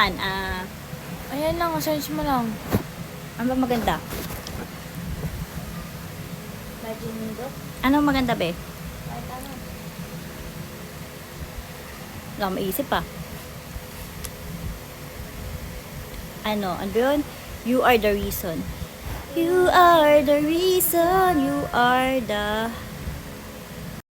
naman? Ayan lang, search mo lang. Ano ba maganda? Imagine Mundo? Anong maganda, be? Kahit ano. Wala akong maisip pa. Ano yun? You are the reason. You are the reason. You are the